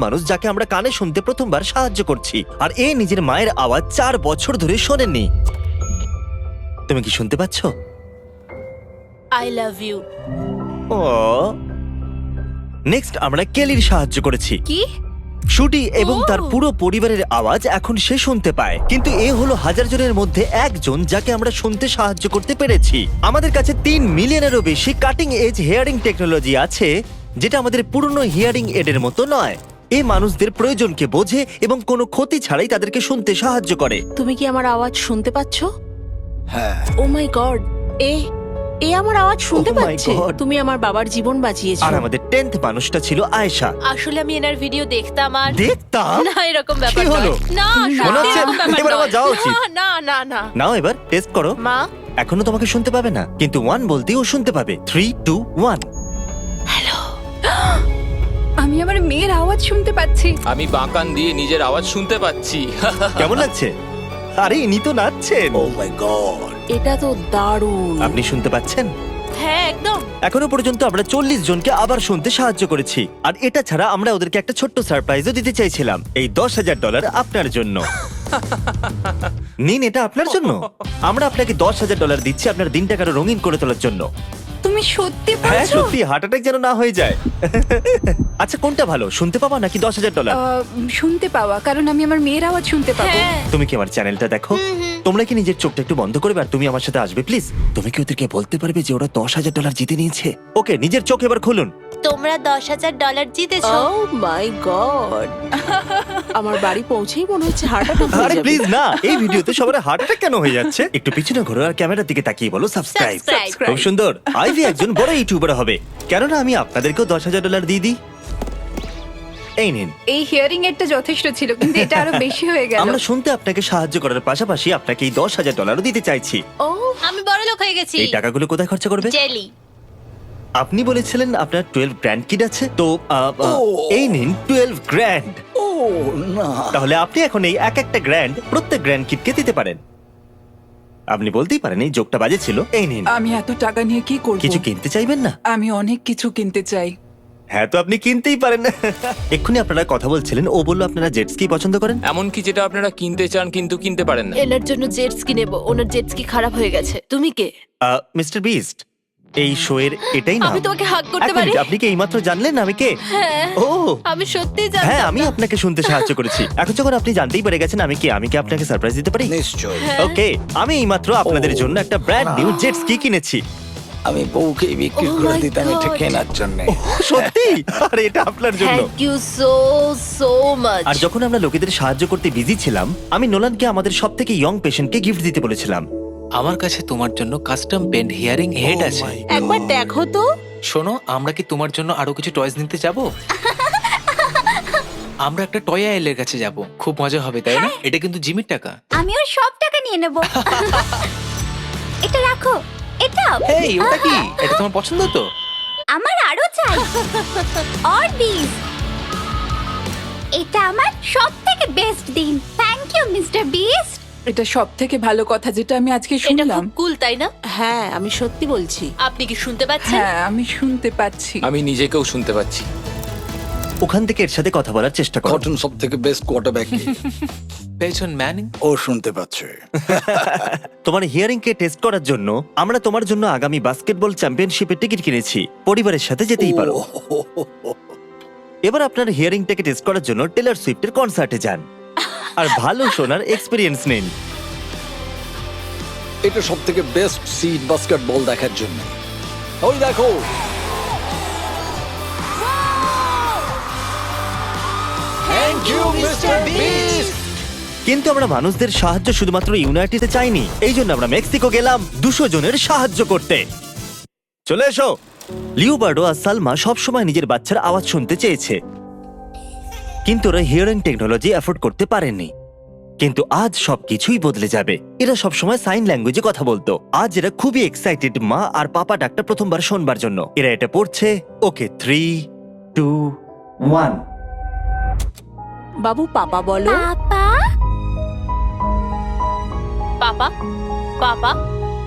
মানুষ যাকে আমরা কানে শুনতে প্রথমবার সাহায্য করছি, আর এ নিজের মায়ের আওয়াজ 4 বছর ধরে শোনেননি। তুমি কি শুনতে পাচ্ছ? I love you. ও, নেক্সট আমরা কেলির সাহায্য করেছি। কি? শুটি এবং ও। তার পুরো পরিবারের আওয়াজ এখন সে শুনতে পায়, কিন্তু এ হলো হাজার জনের মধ্যে একজন যাকে আমরা শুনতে সাহায্য করতে পেরেছি। আমাদের কাছে 3 মিলিয়নেরও বেশি কাটিং এজ হিয়ারিং টেকনোলজি আছে, যেটা আমাদের পুরনো হিয়ারিং এডের মতো নয়। এই মানুষদের প্রয়োজনকে বোঝে এবং কোনো ক্ষতি ছাড়াই তাদেরকে শুনতে সাহায্য করে। তুমি কি আমার আওয়াজ শুনতে পাচ্ছ? হ্যাঁ, ও মাই গড, এ আমার আওয়াজ শুনতে Oh my পাচ্ছে। God. তুমি আমার বাবার জীবন বাঁচিয়েছো। আর আমাদের 10th মানুষটা ছিল আয়েশা। আসলে আমি এনার ভিডিও দেখতাম আর দেখতাম। না এরকম ব্যাপার কি হলো? নয়। না মনে সত্যি হচ্ছে এরকম ব্যাপার এবার আমার নয়। যাওয়া উচিত। না না না নাও এবার টেস্ট করো। মা এখনো তোমাকে শুনতে পাবে না, কিন্তু 1 বলতেই ও শুনতে পাবে। 3, 2, 1। আমি আমার মেয়ের আওয়াজ শুনতে পাচ্ছি। আমি বাঁকান দিয়ে নিজের আওয়াজ শুনতে পাচ্ছি। কেমন লাগছে? আরে ইনি তো নাচছেন। ও মাই গড। এটা তো দারুণ। আপনি শুনতে পাচ্ছেন? হ্যাঁ একদম। এখনো পর্যন্ত আমরা 40 জনকে আবার শুনতে সাহায্য করেছি, আর এটা ছাড়া আমরা ওদেরকে একটা ছোট্ট সারপ্রাইজও দিতে চাইছিলাম। এই $10,000 আপনার জন্য। নিন, এটা আপনার জন্য। আমরা আপনাকে $10,000 দিচ্ছি আপনার দিনটাকে আরো রঙিন করে তোলার জন্য। তুমি সত্যি হ্যাঁ বলছো? সত্যি, হার্ট অ্যাটাক যেন না হয়ে যায়। আচ্ছা, কোনটা ভালো, শুনতে পাওয়া নাকি $10,000? শুনতে পাওয়া, কারণ আমি আমার মেয়ের আওয়াজ শুনতে পাবো। হ্যাঁ তুমি কি আমার চ্যানেলটা দেখো? তোমরা কি নিজের চোখটা একটু বন্ধ করবে আর তুমি আমার সাথে আসবে প্লিজ? তুমি কি ওদেরকে বলতে পারবে যে ওরা $10,000 জিতে নিয়েছে? ওকে, নিজের চোখ এবার খুলুন। তোমরা $10,000 জিতেছো। ও মাই গড, আমার বাড়ি পৌঁছেই মনে হচ্ছে হার্ট অ্যাটাক হয়ে আরে যাবে। প্লিজ না, এই ভিডিওতে সবার হার্ট অ্যাটাক কেন হয়ে যাচ্ছে? একটু পিছনে ঘোরো আর ক্যামেরার দিকে তাকিয়ে বলো সাবস্ক্রাইব। Subscribe. খুব সুন্দর। আইভি একজন বড় ইউটিউবার হবে, কেননা আমি আপনাদেরকেও $10,000 দিয়ে দিই। এই নিন। এই হিয়ারিং এরটা যথেষ্ট ছিল, কিন্তু এটা আরো বেশি হয়ে গেল। আমরা শুনতে আপনাকে সাহায্য করার পাশাপাশি আপনাকে এই $10,000 দিতে চাইছি। ও আমি বড় লোক হয়ে গেছি। এই টাকাগুলো কোথায় খরচা করবে? জেলি। আপনি বলেছিলেন আপনার 12 গ্র্যান্ড কিড আছে, তো এই নিন 12 গ্র্যান্ড। ও না, তাহলে আপনি এখন এই একটা গ্র্যান্ড প্রত্যেক গ্র্যান্ড কিডকে দিতে পারেন। আপনি বলতেই পারেন এই যোগটা বাজে ছিল। এই নিন। আমি এত টাকা নিয়ে কি করব? কিছু কিনতে চাইবেন না? আমি অনেক কিছু কিনতে চাই। হ্যাঁ, তো আপনি কিনতেই পারেন। এক্ষুনি আপনারা কথা বলছিলেন, ও বললো আপনারা জেট স্কি পছন্দ করেন। এমনকি যেটা আপনারা কিনতে চান কিন্তু কিনতে পারেন না। এনার জন্য জেট স্কি নেব, ওনার জেট স্কি খারাপ হয়ে গেছে। তুমি কে? মিস্টার বিস্ট, এই শো এর এটাই না। আমি তোমাকে হাগ করতে পারি? আপনি কি এইমাত্র জানলেন আমি কে? হ্যাঁ ও আমি সত্যি হ্যাঁ, জানতাম আমি না। আপনাকে শুনতে সাহায্য করেছি। এখন যখন আপনি জানতেই পেরে গেছেন আমি কে, আমি কি আপনাকে সারপ্রাইজ দিতে পারি? নিশ্চয়। ওকে, আমি এইমাত্র আপনাদের জন্য একটা ব্র্যান্ড নিউ জেট স্কি কিনেছি। আমি বউকে বিক্রি Oh করে my দিতাম এটা God. কেনার জন্য। সত্যি? আর এটা আপনার জন্য। Thank you so so much. আর যখন আমরা লোকেদের সাহায্য করতে বিজি ছিলাম, আমি নোলানকে আমাদের সবথেকে ইয়ং পেশেন্টকে গিফট দিতে বলেছিলাম। আমার কাছে তোমার জন্য কাস্টম পেন্ট হিয়ারিং হেড আছে। একবার দেখো তো। শোনো, আমরা কি তোমার জন্য আরো কিছু টয়স নিতে যাব? আমরা একটা টয় আইলের কাছে যাব, খুব মজা হবে তাই না? এটা কিন্তু জিমির টাকা। আমি ওর সব টাকা নিয়ে নেব। এটা রাখো। এটা এই ওটা কি? এটা তোমার পছন্দ তো? আমার আরো চাই। আর দিস। এটা আমার সবথেকে বেস্ট দিন। Thank you mister Beast. এটা সব থেকে ভালো কথা যেটা আমি আজকে এটা শুনলাম। খুব কুল তাই না? হ্যাঁ, আমি সত্যি বলছি। আপনি কি শুনতে পাচ্ছেন? হ্যাঁ, আমি শুনতে পাচ্ছি। আমি নিজেকেও শুনতে পাচ্ছি। ওখান থেকে এর সাথে কথা বলার চেষ্টা করো। কটন সব থেকে বেস্ট কোয়ার্টারব্যাক। পেছন ম্যানিং। ও শুনতে পাচ্ছে। তোমার হিয়ারিং কে টেস্ট করার জন্য আমরা তোমার জন্য আগামী বাস্কেটবল চ্যাম্পিয়নশিপের টিকিট কিনেছি। পরিবারের সাথে যেতেই পারো। এবার আপনার হিয়ারিংটাকে টেস্ট করার জন্য টেলর সুইফটের কনসার্টে যান আর ভালো শোনার এক্সপেরিয়েন্স নিন। এটা সব থেকে বেস্ট সিট বাস্কেটবল দেখার জন্য। ওই দেখো, থ্যাংক ইউ মিস্টার বিস্ট। কিন্তু আমরা মানুষদের সাহায্য শুধুমাত্র ইউনাইটেডে চাইনি, এই জন্য আমরা মেক্সিকো গেলাম 200 জনের সাহায্য করতে। চলে এসো। লিওবার্ডো আর সালমা সবসময় নিজের বাচ্চার আওয়াজ শুনতে চেয়েছে, কিন্তু ওরা হিয়ারিং টেকনোলজি অ্যাফোর্ড করতে পারেনি। কিন্তু আজ সবকিছুই বদলে যাবে। এরা সবসময় সাইন ল্যাঙ্গুয়েজে কথা বলতো, আজ এরা খুবই এক্সাইটেড মা আর পাপা ডাকটা প্রথমবার শোনবার জন্য। এরা এটা পড়ছে। ওকে, 3, 2, 1। বাবু পাপা বলো। পাপা পাপা পাপা।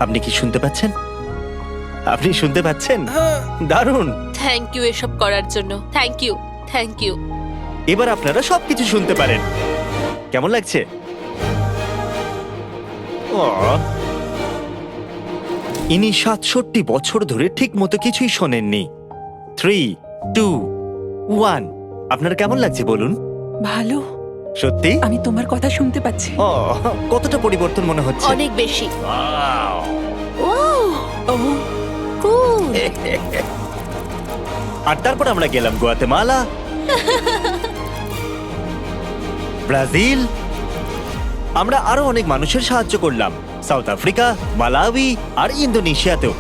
আপনি কি শুনতে পাচ্ছেন? আপনি শুনতে পাচ্ছেন? দারুণ। থ্যাংক ইউ এসব করার জন্য। Thank you thank you. এবার আপনারা সবকিছু শুনতে পারেন। কেমন লাগছে? আহ। ইনি 67 বছর ধরে ঠিক মতো কিছুই শোনেননি। 3, 2, 1। আপনার কেমন লাগছে বলুন? ভালো, সত্যি? আমি তোমার কথা শুনতে পাচ্ছি। ও, কতটা পরিবর্তন মনে হচ্ছে? অনেক বেশি। Wow! ও ও কুল। আর তারপর আমরা গেলাম গুয়াতেমালা, ব্রাজিল। আমরা আরো অনেক মানুষের সাহায্য করলাম, সাউথ আফ্রিকা, মালাউই আর ইন্দোনেশিয়াতেও।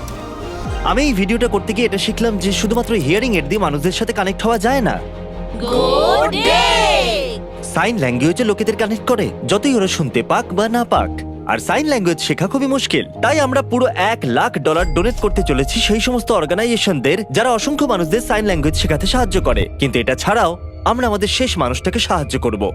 আমি এই ভিডিওটা করতে গিয়ে এটা শিখলাম যে শুধুমাত্র হিয়ারিং এর দিয়ে মানুষদের সাথে কানেক্ট হওয়া যায় না। Good day. সাইন ল্যাঙ্গুয়েজে লোকেদের কানেক্ট করে, যতই ওরা শুনতে পাক বা না পাক। আর সাইন ল্যাঙ্গুয়েজ শেখা খুবই মুশকিল, তাই আমরা পুরো $1,00,000 ডোনেট করতে চলেছি সেই সমস্ত অর্গানাইজেশনদের যারা অসংখ্য মানুষদের সাইন ল্যাঙ্গুয়েজ শেখাতে সাহায্য করে। কিন্তু এটা ছাড়াও আমরা আমাদের শেষ মানুষটাকে সাহায্য করব।